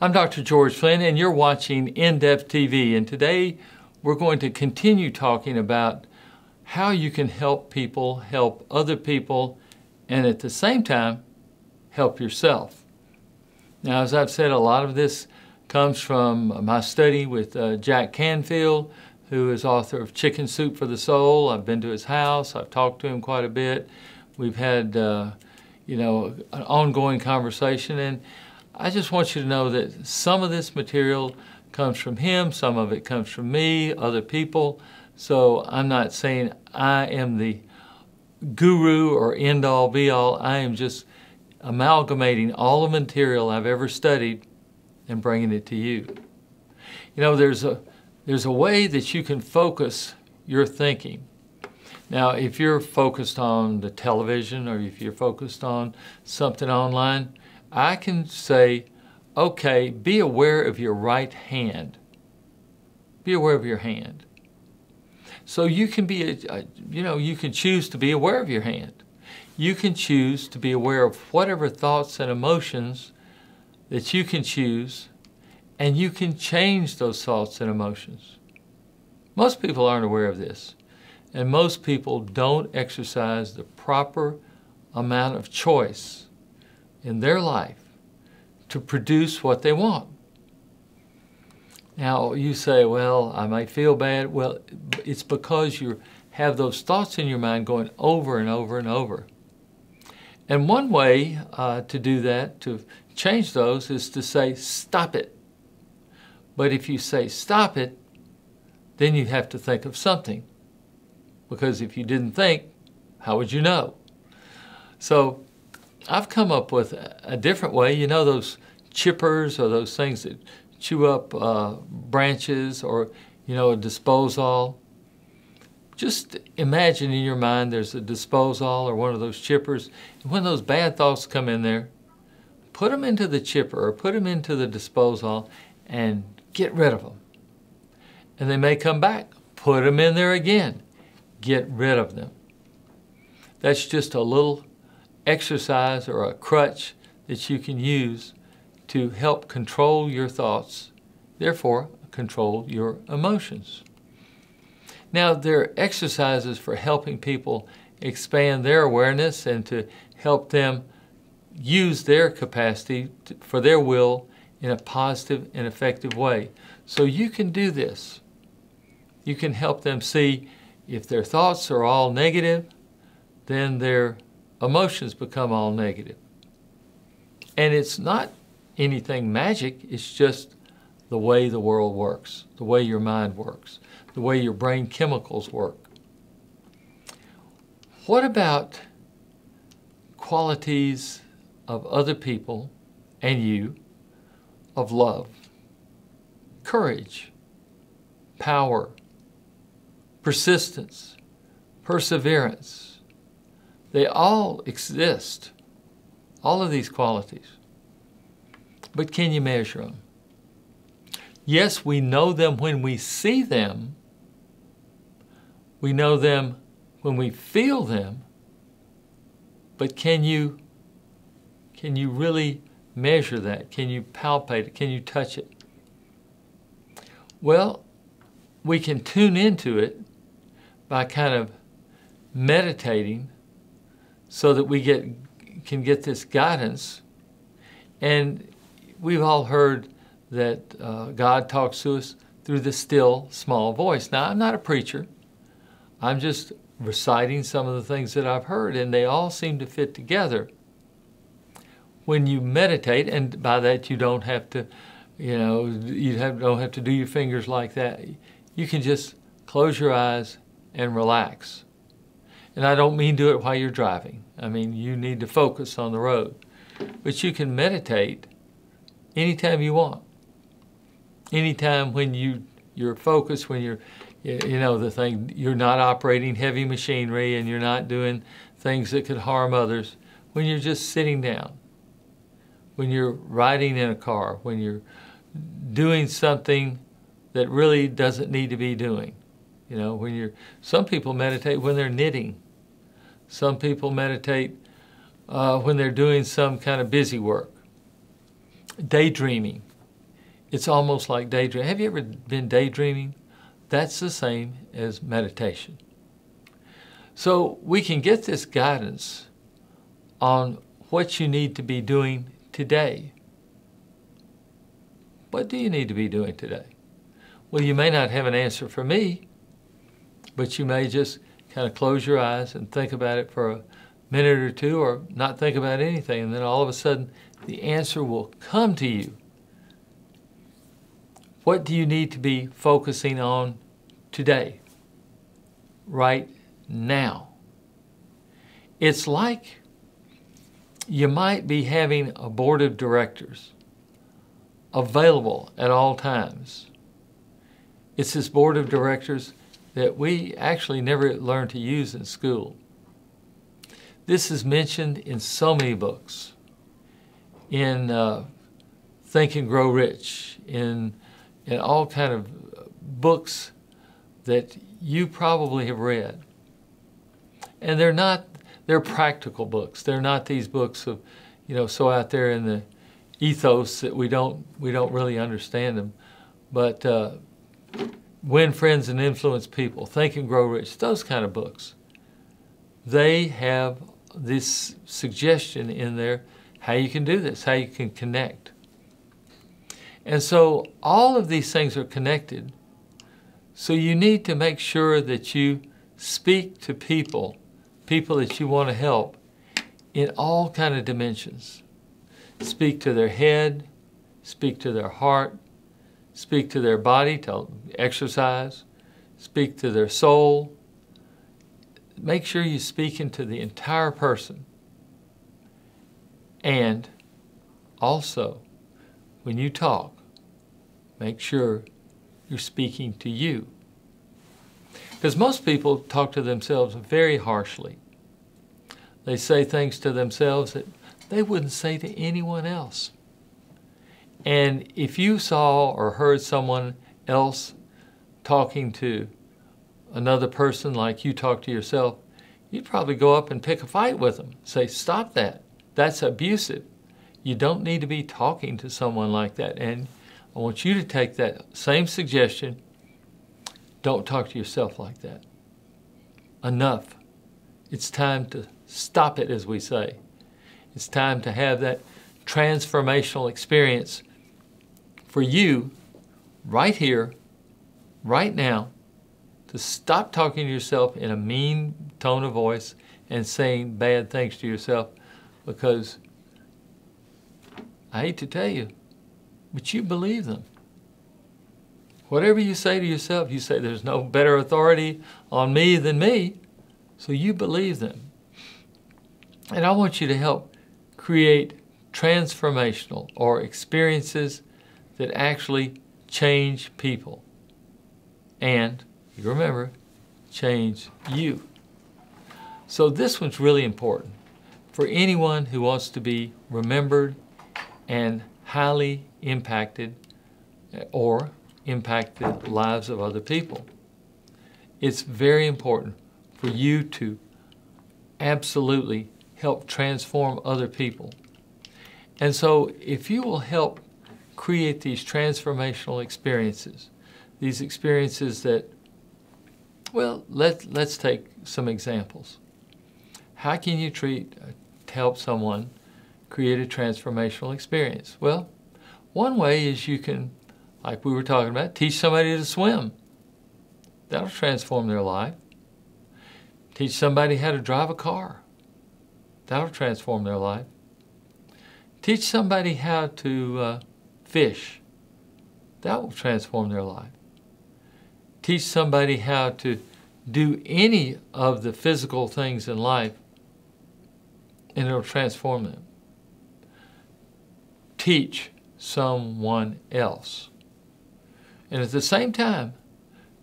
I'm Dr. George Flynn, and you're watching In-Depth TV. And today we're going to continue talking about how you can help people, help other people, and at the same time, help yourself. Now, as I've said, a lot of this comes from my study with Jack Canfield, who is author of Chicken Soup for the Soul. I've been to his house. I've talked to him quite a bit. We've had, an ongoing conversation, and I just want you to know that some of this material comes from him, some of it comes from me, other people. So I'm not saying I am the guru or end-all be-all. I am just amalgamating all the material I've ever studied and bringing it to you. You know, there's a way that you can focus your thinking. Now, if you're focused on the television or if you're focused on something online, I can say, okay, be aware of your right hand. Be aware of your hand. So you can be, you can choose to be aware of your hand. You can choose to be aware of whatever thoughts and emotions that you can choose, and you can change those thoughts and emotions. Most people aren't aware of this, and most people don't exercise the proper amount of choice in their life to produce what they want. Now, you say, well, I might feel bad. Well, it's because you have those thoughts in your mind going over and over and over. And one way to do that, to change those, is to say, stop it. But if you say, stop it, then you have to think of something. Because if you didn't think, how would you know? So I've come up with a different way. You know those chippers or those things that chew up branches, or, a disposal? Just imagine in your mind there's a disposal or one of those chippers. And when those bad thoughts come in there, put them into the chipper or put them into the disposal and get rid of them. And they may come back. Put them in there again. Get rid of them. That's just a little exercise or a crutch that you can use to help control your thoughts, therefore control your emotions. Now, there are exercises for helping people expand their awareness and to help them use their capacity for their will in a positive and effective way. So you can do this. You can help them see if their thoughts are all negative, then their emotions become all negative. And it's not anything magic, it's just the way the world works, the way your mind works, the way your brain chemicals work. What about qualities of other people and you of love, courage, power, persistence, perseverance? They all exist, all of these qualities. But can you measure them? Yes, we know them when we see them. We know them when we feel them. But can you really measure that? Can you palpate it? Can you touch it? Well, we can tune into it by kind of meditating so that we can get this guidance. And we've all heard that God talks to us through the still, small voice. Now, I'm not a preacher. I'm just reciting some of the things that I've heard, and they all seem to fit together. When you meditate, and by that you don't have to, don't have to do your fingers like that. You can just close your eyes and relax. And I don't mean do it while you're driving. I mean, you need to focus on the road. But you can meditate anytime you want. Anytime when you're focused, when you're, you're not operating heavy machinery and you're not doing things that could harm others, when you're just sitting down, when you're riding in a car, when you're doing something that really doesn't need to be doing. Some people meditate when they're knitting. Some people meditate when they're doing some kind of busy work. Daydreaming. It's almost like daydreaming. Have you ever been daydreaming? That's the same as meditation. So we can get this guidance on what you need to be doing today. What do you need to be doing today? Well, you may not have an answer for me, but you may just kind of close your eyes and think about it for a minute or two, or not think about anything, and then all of a sudden the answer will come to you. What do you need to be focusing on today, right now? It's like you might be having a board of directors available at all times. It's this board of directors that we actually never learned to use in school. This is mentioned in so many books, in Think and Grow Rich, in all kind of books that you probably have read. And they're practical books. They're not these books of, so out there in the ethos that we don't really understand them. But Win Friends and Influence People, Think and Grow Rich, those kind of books. They have this suggestion in there how you can do this, how you can connect. And so all of these things are connected. So you need to make sure that you speak to people that you want to help in all kind of dimensions. Speak to their head, speak to their heart, speak to their body, to exercise, speak to their soul. Make sure you speak into the entire person. And also, when you talk, make sure you're speaking to you. Because most people talk to themselves very harshly. They say things to themselves that they wouldn't say to anyone else. And if you saw or heard someone else talking to another person like you talk to yourself, you'd probably go up and pick a fight with them. Say, stop that. That's abusive. You don't need to be talking to someone like that. And I want you to take that same suggestion. Don't talk to yourself like that. Enough. It's time to stop it, as we say. It's time to have that transformational experience for you right here, right now, to stop talking to yourself in a mean tone of voice and saying bad things to yourself, because I hate to tell you, but you believe them. Whatever you say to yourself, you say there's no better authority on me than me, so you believe them. And I want you to help create transformational or experiences that actually change people. And you remember, change you. So this one's really important for anyone who wants to be remembered and highly impacted or impact the lives of other people. It's very important for you to absolutely help transform other people. And so if you will help create these transformational experiences, these experiences that, well, let's take some examples. How can you help someone create a transformational experience? Well, one way is you can, like we were talking about, teach somebody to swim. That'll transform their life. Teach somebody how to drive a car. That'll transform their life. Teach somebody how to fish. That will transform their life. Teach somebody how to do any of the physical things in life, and it'll transform them. Teach someone else. And at the same time,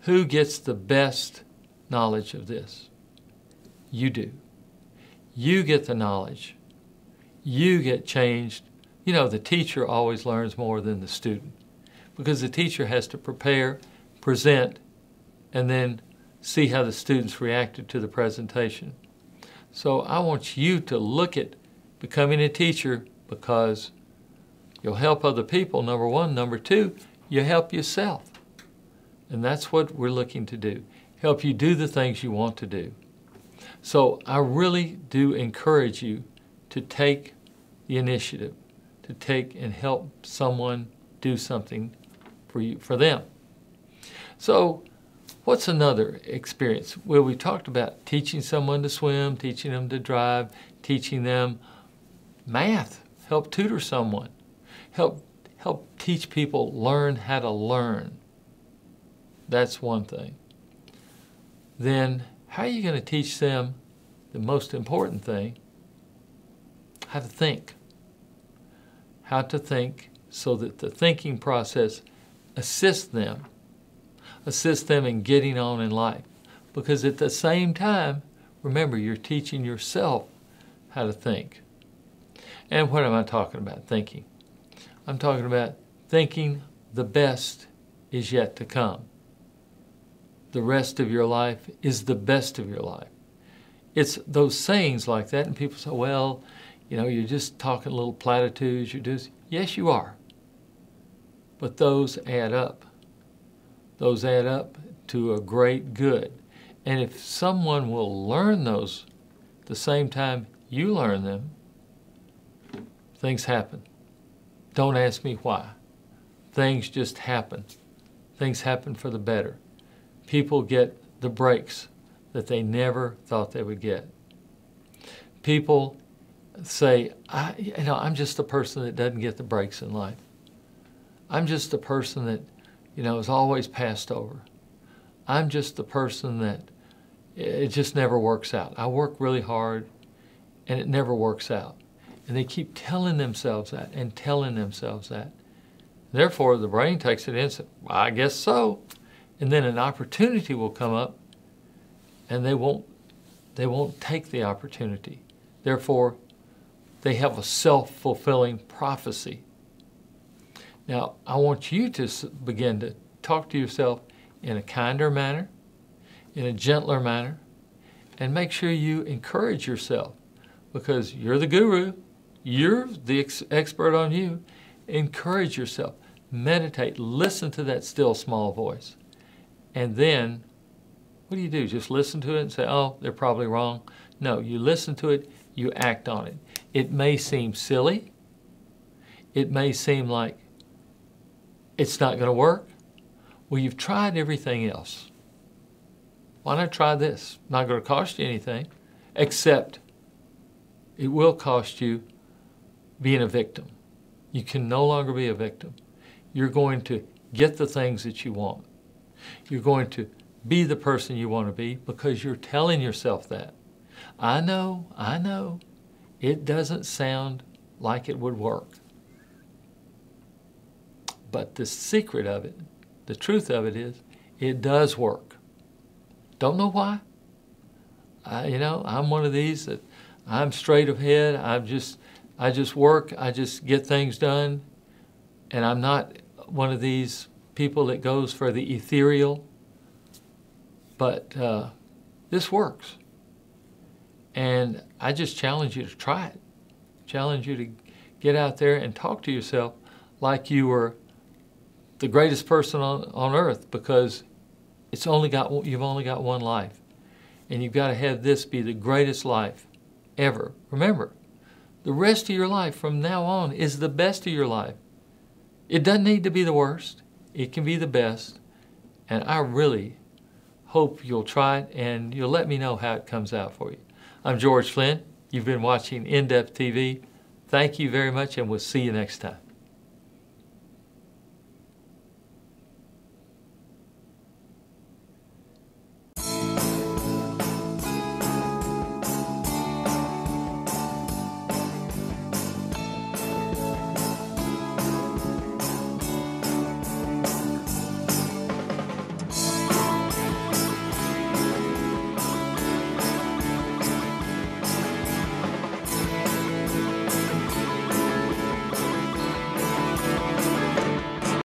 who gets the best knowledge of this? You do. You get the knowledge. You get changed. You know, the teacher always learns more than the student, because the teacher has to prepare, present, and then see how the students reacted to the presentation. So I want you to look at becoming a teacher, because You'll help other people, number one. Number two, you help yourself. And that's what we're looking to do, help you do the things you want to do. So I really do encourage you to take the initiative, to take and help someone do something for them. So what's another experience? Well, we talked about teaching someone to swim, teaching them to drive, teaching them math, help tutor someone, help teach people learn how to learn. That's one thing. Then how are you going to teach them the most important thing? How to think. How to think so that the thinking process assists them in getting on in life. Because at the same time, remember, you're teaching yourself how to think. And what am I talking about, thinking? I'm talking about thinking the best is yet to come. The rest of your life is the best of your life. It's those sayings like that, and people say, well, you're just talking little platitudes. Yes, you are. But those add up. Those add up to a great good. And if someone will learn those the same time you learn them, things happen. Don't ask me why. Things just happen. Things happen for the better. People get the breaks that they never thought they would get. People say, I'm just a person that doesn't get the breaks in life. I'm just a person that, is always passed over. I'm just the person that it just never works out. I work really hard and it never works out. And they keep telling themselves that and telling themselves that. Therefore, the brain takes it in and says, well, I guess so. And then an opportunity will come up and they won't take the opportunity. Therefore, they have a self-fulfilling prophecy. Now, I want you to begin to talk to yourself in a kinder manner, in a gentler manner, and make sure you encourage yourself because you're the guru. You're the expert on you. Encourage yourself. Meditate. Listen to that still small voice. And then, what do? Just listen to it and say, oh, they're probably wrong? No, you listen to it, you act on it. It may seem silly. It may seem like it's not going to work. Well, you've tried everything else. Why not try this? Not going to cost you anything, except it will cost you being a victim. You can no longer be a victim. You're going to get the things that you want. You're going to be the person you want to be because you're telling yourself that. I know, it doesn't sound like it would work. But the secret of it, the truth of it is, it does work. Don't know why. I'm one of these that I'm straight ahead. I just work. I just get things done. And I'm not one of these people that goes for the ethereal. But this works. And I just challenge you to try it. Challenge you to get out there and talk to yourself like you were the greatest person on earth, because you've only got one life. And you've got to have this be the greatest life ever. Remember, the rest of your life from now on is the best of your life. It doesn't need to be the worst. It can be the best. And I really hope you'll try it and you'll let me know how it comes out for you. I'm George Flynn. You've been watching In-Depth TV. Thank you very much, and we'll see you next time.